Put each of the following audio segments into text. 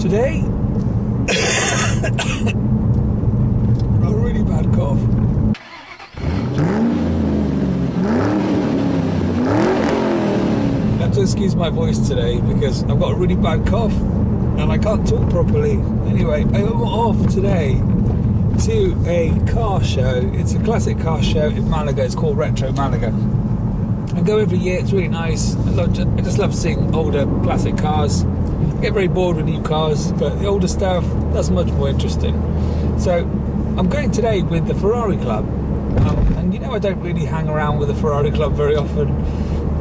Today, a really bad cough. You have to excuse my voice today because I've got a really bad cough and I can't talk properly. Anyway, I'm off today to a car show. It's a classic car show in Malaga. It's called Retro Malaga. I go every year. It's really nice. I just love seeing older classic cars. I get very bored with new cars, but the older stuff, that's much more interesting. So I'm going today with the Ferrari Club, and you know I don't really hang around with the Ferrari Club very often,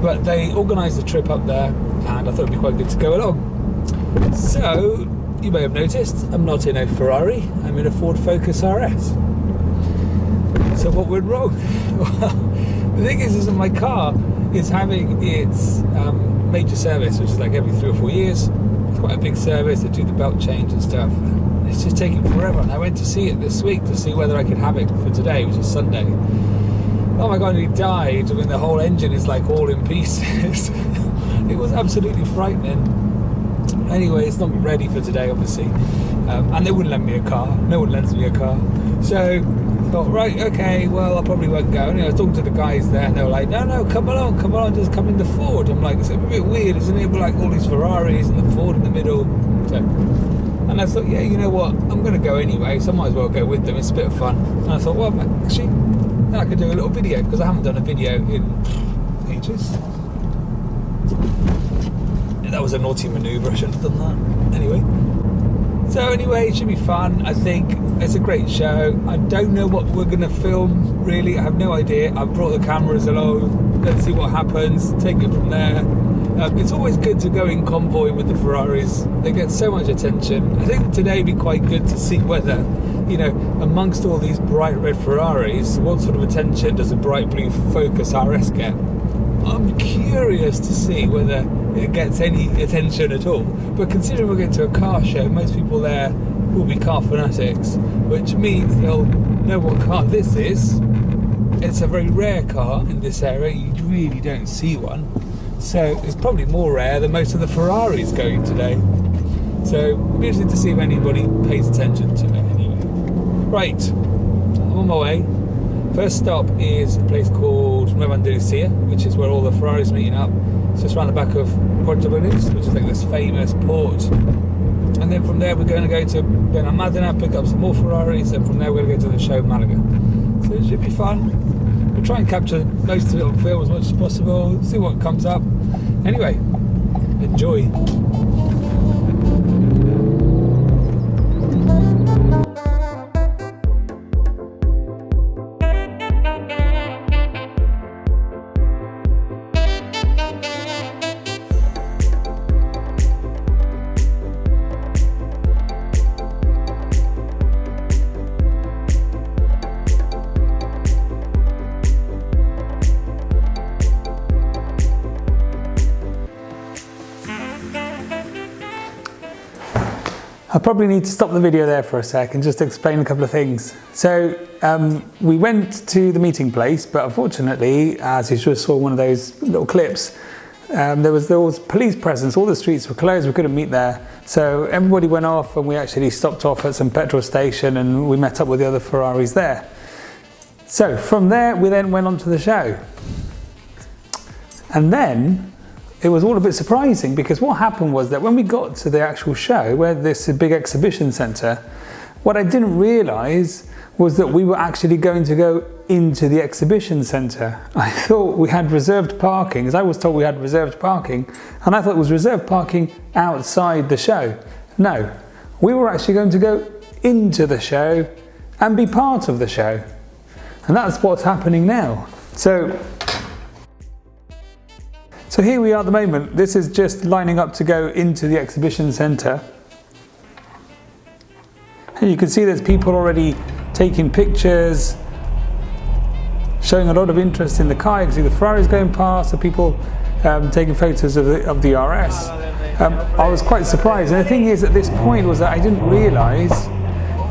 but they organised a trip up there and I thought it'd be quite good to go along. So you may have noticed I'm not in a Ferrari, I'm in a Ford Focus RS. So what went wrong? Well, the thing is that my car is having its major service, which is like every 3 or 4 years. It's quite a big service. They do the belt change and stuff. It's just taking forever. And I went to see it this week to see whether I could have it for today, which is Sunday. Oh my God, it died. I mean, the whole engine is like all in pieces. It was absolutely frightening. Anyway, it's not ready for today, obviously. And they wouldn't lend me a car. No one lends me a car. So I thought, right, okay, well, I probably won't go. Anyway, I was talking to the guys there and they were like, no, come along, just come in the Ford. I'm like, it's a bit weird, isn't it? We're like all these Ferraris and the Ford in the middle. So, and I thought, yeah, you know what? I'm going to go anyway, so I might as well go with them. It's a bit of fun. And I thought, well, actually, then I could do a little video because I haven't done a video in ages. That was a naughty manoeuvre. I shouldn't have done that. Anyway. So anyway, it should be fun. I think it's a great show. I don't know what we're going to film, really. I have no idea. I've brought the cameras along. Let's see what happens. Take it from there. It's always good to go in convoy with the Ferraris. They get so much attention. I think today would be quite good to see whether, you know, amongst all these bright red Ferraris, what sort of attention does a bright blue Focus RS get? I'm curious to see whether it gets any attention at all. But considering we're going to a car show, most people there will be car fanatics, which means they'll know what car this is. It's a very rare car in this area. You really don't see one. So it's probably more rare than most of the Ferraris going today. So it'll be interesting to see if anybody pays attention to it anyway. Right, I'm on my way. First stop is a place called Retro Andalucia, which is where all the Ferraris meeting up. It's just around the back of Puerto Banús, which is like this famous port. And then from there we're going to go to Benalmádena, pick up some more Ferraris, and from there we're going to go to the show Malaga. So it should be fun. We'll try and capture most of it on film as much as possible, see what comes up. Anyway, enjoy. I probably need to stop the video there for a sec and just explain a couple of things. So we went to the meeting place, but unfortunately, as you just saw one of those little clips, there was police presence. All the streets were closed. We couldn't meet there. So everybody went off and we actually stopped off at some petrol station and we met up with the other Ferraris there. So from there, we then went on to the show. And then it was all a bit surprising because what happened was that when we got to the actual show, where this big exhibition centre, what I didn't realise was that we were actually going to go into the exhibition centre. I thought we had reserved parking, as I was told we had reserved parking, and I thought it was reserved parking outside the show. No, we were actually going to go into the show and be part of the show. And that's what's happening now. So here we are at the moment. This is just lining up to go into the exhibition centre. And you can see there's people already taking pictures, showing a lot of interest in the car. You can see the Ferraris going past, the people taking photos of the RS. I was quite surprised. And the thing is, at this point was that I didn't realise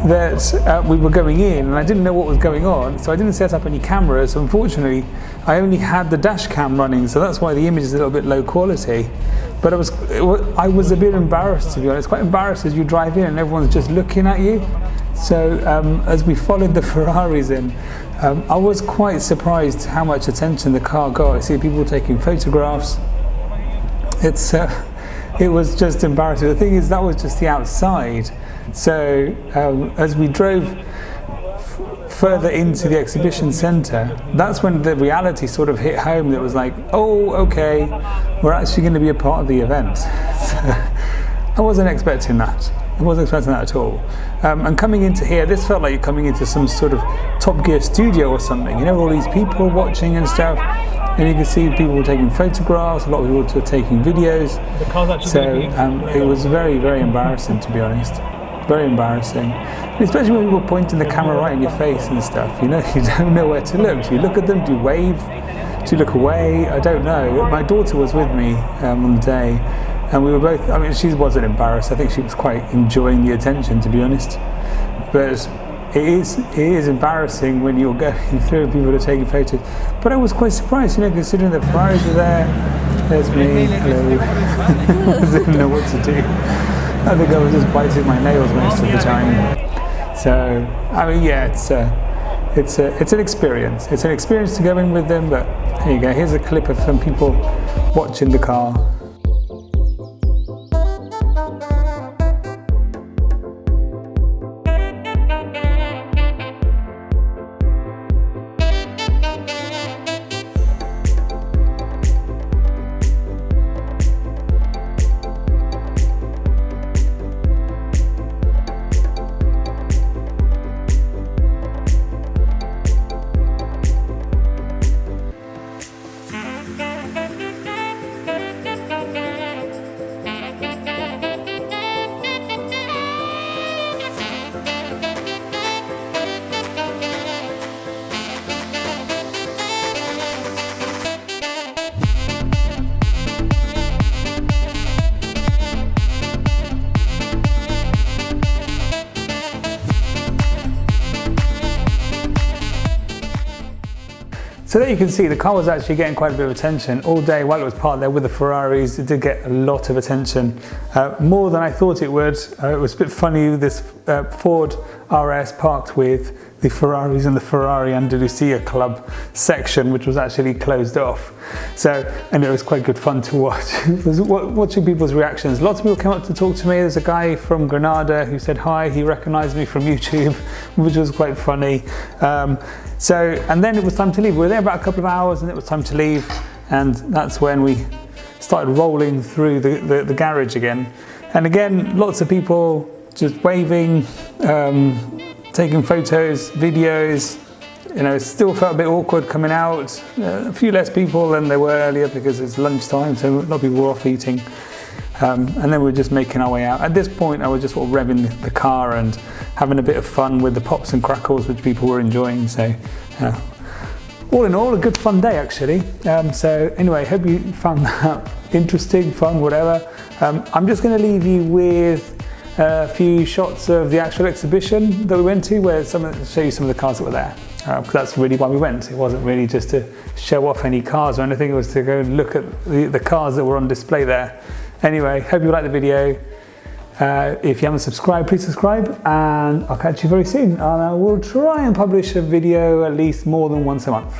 that we were going in, and I didn't know what was going on, so I didn't set up any cameras. So unfortunately, I only had the dash cam running, so that's why the image is a little bit low quality. But I was a bit embarrassed, to be honest. Quite embarrassed as you drive in and everyone's just looking at you. So as we followed the Ferraris in, I was quite surprised how much attention the car got. I see people taking photographs. It was just embarrassing. The thing is, that was just the outside. So as we drove further into the exhibition centre, that's when the reality sort of hit home. That was like, oh, okay, we're actually going to be a part of the event. So I wasn't expecting that. I wasn't expecting that at all. And coming into here, this felt like you're coming into some sort of Top Gear studio or something. You know, all these people watching and stuff. And you can see people taking photographs, a lot of people taking videos. So it was very, very embarrassing, to be honest. Very embarrassing. Especially when people pointing the camera right in your face and stuff. You know, you don't know where to look. Do you look at them? Do you wave? Do you look away? I don't know. My daughter was with me on the day, and we were both, I mean, she wasn't embarrassed. I think she was quite enjoying the attention, to be honest. But it is embarrassing when you're going through and people are taking photos. But I was quite surprised, you know, considering the Ferraris were there. There's me, hello. I didn't know what to do. I think I was just biting my nails most of the time. So, I mean, yeah, it's an experience. It's an experience to go in with them, but here you go. Here's a clip of some people watching the car. So there you can see the car was actually getting quite a bit of attention all day while it was parked there with the Ferraris. It did get a lot of attention, more than I thought it would. It was a bit funny, this Ford RS parked with the Ferraris and the Ferrari Andalucia Club section, which was actually closed off. So, and it was quite good fun to watch. Watching people's reactions. Lots of people came up to talk to me. There's a guy from Granada who said hi. He recognized me from YouTube, which was quite funny. And then it was time to leave. We were there about a couple of hours and it was time to leave. And that's when we started rolling through the garage again. And again, lots of people just waving, taking photos, videos. You know, it still felt a bit awkward coming out. A few less people than there were earlier because it's lunchtime, so a lot of people were off eating. And then we were just making our way out. At this point, I was just sort of revving the car and having a bit of fun with the pops and crackles, which people were enjoying. So, all in all, a good fun day actually. So anyway, hope you found that interesting, fun, whatever. I'm just going to leave you with a few shots of the actual exhibition that we went to, where show you some of the cars that were there. Because that's really why we went. It wasn't really just to show off any cars or anything, it was to go and look at the cars that were on display there. Anyway, hope you liked the video. If you haven't subscribed, please subscribe, and I'll catch you very soon. And I will try and publish a video at least more than once a month.